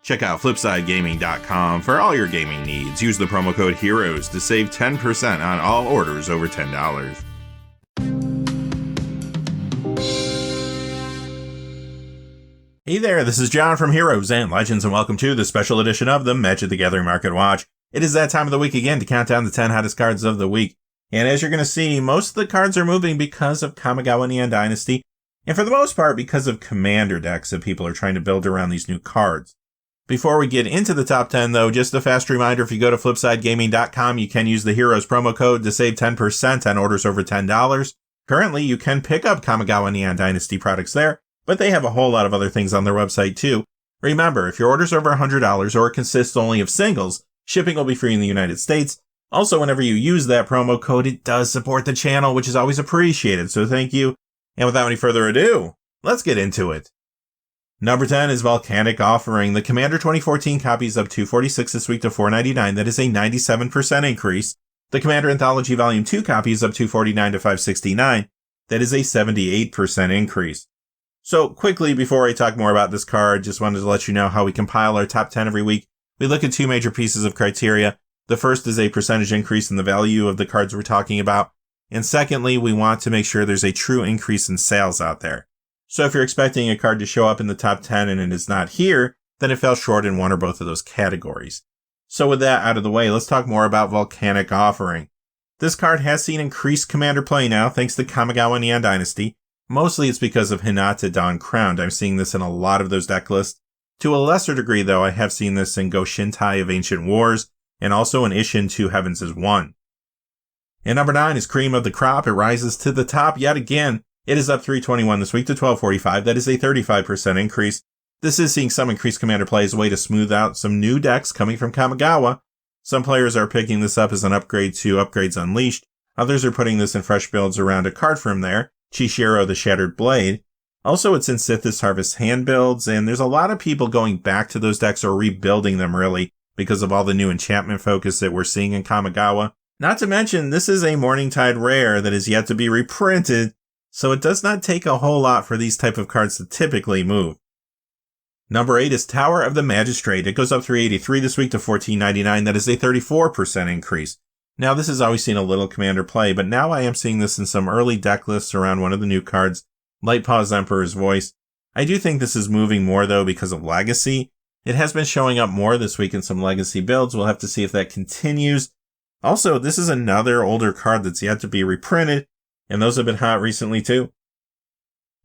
Check out FlipsideGaming.com for all your gaming needs. Use the promo code HEROES to save 10% on all orders over $10. Hey there, this is John from Heroes and Legends, and welcome to the special edition of the Magic the Gathering Market Watch. It is that time of the week again to count down the 10 hottest cards of the week. And as you're going to see, most of the cards are moving because of Kamigawa Neon Dynasty, and for the most part because of commander decks that people are trying to build around these new cards. Before we get into the top 10, though, just a fast reminder, if you go to FlipsideGaming.com, you can use the Heroes promo code to save 10% on orders over $10. Currently, you can pick up Kamigawa Neon Dynasty products there, but they have a whole lot of other things on their website, too. Remember, if your order's over $100 or consists only of singles, shipping will be free in the United States. Also, whenever you use that promo code, it does support the channel, which is always appreciated, so thank you. And without any further ado, let's get into it. Number 10 is Volcanic Offering. The Commander 2014 copy is up 246 this week to $499. That is a 97% increase. The Commander Anthology Volume 2 copy is up 249 to $569. That is a 78% increase. So quickly, before I talk more about this card, just wanted to let you know how we compile our top 10 every week. We look at two major pieces of criteria. The first is a percentage increase in the value of the cards we're talking about. And secondly, we want to make sure there's a true increase in sales out there. So if you're expecting a card to show up in the top 10 and it is not here, then it fell short in one or both of those categories. So with that out of the way, let's talk more about Volcanic Offering. This card has seen increased commander play now thanks to Kamigawa Neon Dynasty. Mostly it's because of Hinata Dawn Crowned. I'm seeing this in a lot of those deck lists. To a lesser degree, though, I have seen this in Go Shintai of Ancient Wars and also in Isshin 2 Heavens is One. And number 9 is Cream of the Crop. It rises to the top yet again. It is up 321 this week to 1245. That is a 35% increase. This is seeing some increased commander play as a way to smooth out some new decks coming from Kamigawa. Some players are picking this up as an upgrade to Upgrades Unleashed. Others are putting this in fresh builds around a card from there, Chishiro the Shattered Blade. Also, it's in Sithis Harvest hand builds, and there's a lot of people going back to those decks or rebuilding them really because of all the new enchantment focus that we're seeing in Kamigawa. Not to mention, this is a Morningtide rare that is yet to be reprinted, so it does not take a whole lot for these type of cards to typically move. Number 8 is Tower of the Magistrate. It goes up 383 this week to $14.99. That is a 34% increase. Now, this has always seen a little commander play, but now I am seeing this in some early deck lists around one of the new cards, Lightpaw's Emperor's Voice. I do think this is moving more, though, because of Legacy. It has been showing up more this week in some Legacy builds. We'll have to see if that continues. Also, this is another older card that's yet to be reprinted, and those have been hot recently, too.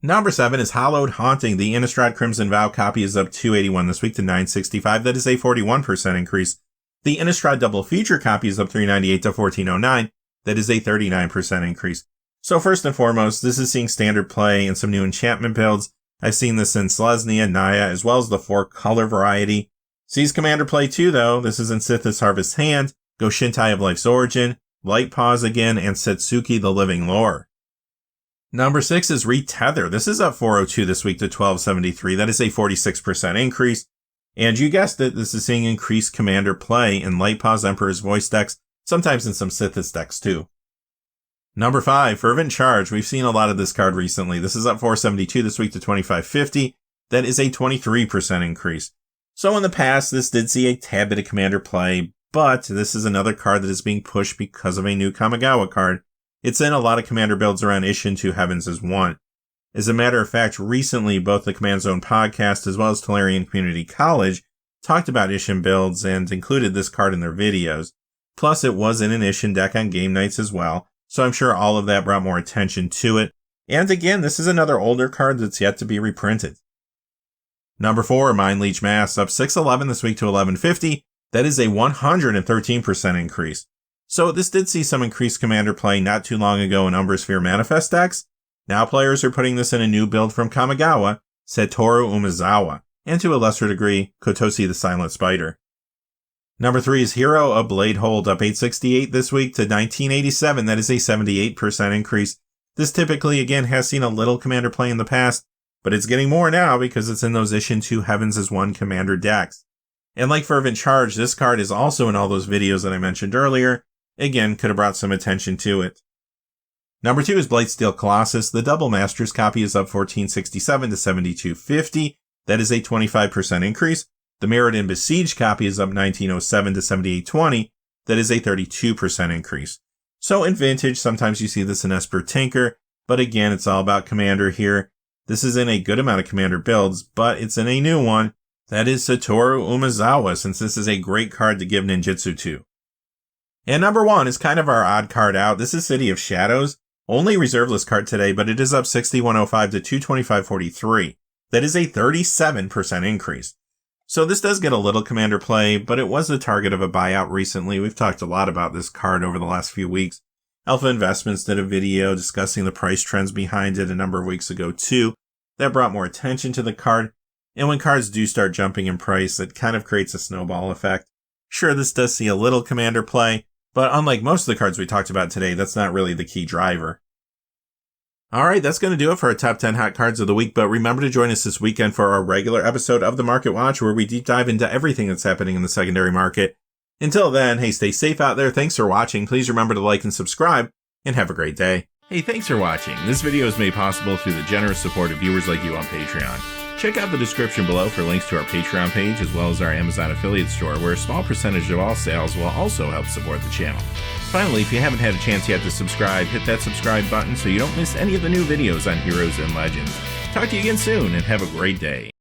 Number 7 is Hallowed Haunting. The Innistrad Crimson Vow copy is up 281 this week to $965. That is a 41% increase. The Innistrad Double Feature copy is up 398 to $1409. That is a 39% increase. So first and foremost, this is seeing standard play and some new enchantment builds. I've seen this in Selesnya, Naya, as well as the 4-color variety. Sees commander play too, though. This is in Sithis Harvest Hand, Go Shintai of Life's Origin, Lightpaws again, and Setsuki the Living Lore. Number 6 is Retether. This is up 402 this week to $1273. That is a 46% increase. And you guessed it, this is seeing increased commander play in Lightpaw's Emperor's Voice decks, sometimes in some Sithis decks too. Number 5, Fervent Charge. We've seen a lot of this card recently. This is up 472 this week to $2550. That is a 23% increase. So in the past, this did see a tad bit of commander play, but this is another card that is being pushed because of a new Kamigawa card. It's in a lot of commander builds around Isshin 2 Heavens is One. As a matter of fact, recently, both the Command Zone podcast as well as Tolarian Community College talked about Isshin builds and included this card in their videos. Plus, it was in an Isshin deck on game nights as well, so I'm sure all of that brought more attention to it. And again, this is another older card that's yet to be reprinted. Number 4, Mind Leech Mass, up 611 this week to $1150. That is a 113% increase. So this did see some increased commander play not too long ago in Umbra Sphere Manifest decks. Now players are putting this in a new build from Kamigawa, Satoru Umezawa, and to a lesser degree, Kotosi the Silent Spider. Number 3 is Hero of Bladehold, up 868 this week to $1987. That is a 78% increase. This typically, again, has seen a little commander play in the past, but it's getting more now because it's in those Isshin 2 Heavens is One commander decks. And like Fervent Charge, this card is also in all those videos that I mentioned earlier. Again, could have brought some attention to it. Number 2 is Blightsteel Colossus. The Double Masters copy is up 1467 to 7250. That is a 25% increase. The Mirrored and Besieged copy is up 1907 to 7820. That is a 32% increase. So in Vintage, sometimes you see this in Esper Tinker, but again, it's all about Commander here. This is in a good amount of Commander builds, but it's in a new one. That is Satoru Umezawa, since this is a great card to give ninjutsu to. And number 1 is kind of our odd card out. This is City of Shadows. Only reserve list card today, but it is up 6105 to 22543. That is a 37% increase. So this does get a little Commander play, but it was the target of a buyout recently. We've talked a lot about this card over the last few weeks. Alpha Investments did a video discussing the price trends behind it a number of weeks ago too. That brought more attention to the card. And when cards do start jumping in price, it kind of creates a snowball effect. Sure, this does see a little Commander play, but unlike most of the cards we talked about today, that's not really the key driver. Alright, that's going to do it for our top 10 hot cards of the week, but remember to join us this weekend for our regular episode of the Market Watch, where we deep dive into everything that's happening in the secondary market. Until then, hey, stay safe out there. Thanks for watching. Please remember to like and subscribe, and have a great day. Hey, thanks for watching. This video is made possible through the generous support of viewers like you on Patreon. Check out the description below for links to our Patreon page, as well as our Amazon affiliate store, where a small percentage of all sales will also help support the channel. Finally, if you haven't had a chance yet to subscribe, hit that subscribe button so you don't miss any of the new videos on Heroes and Legends. Talk to you again soon, and have a great day.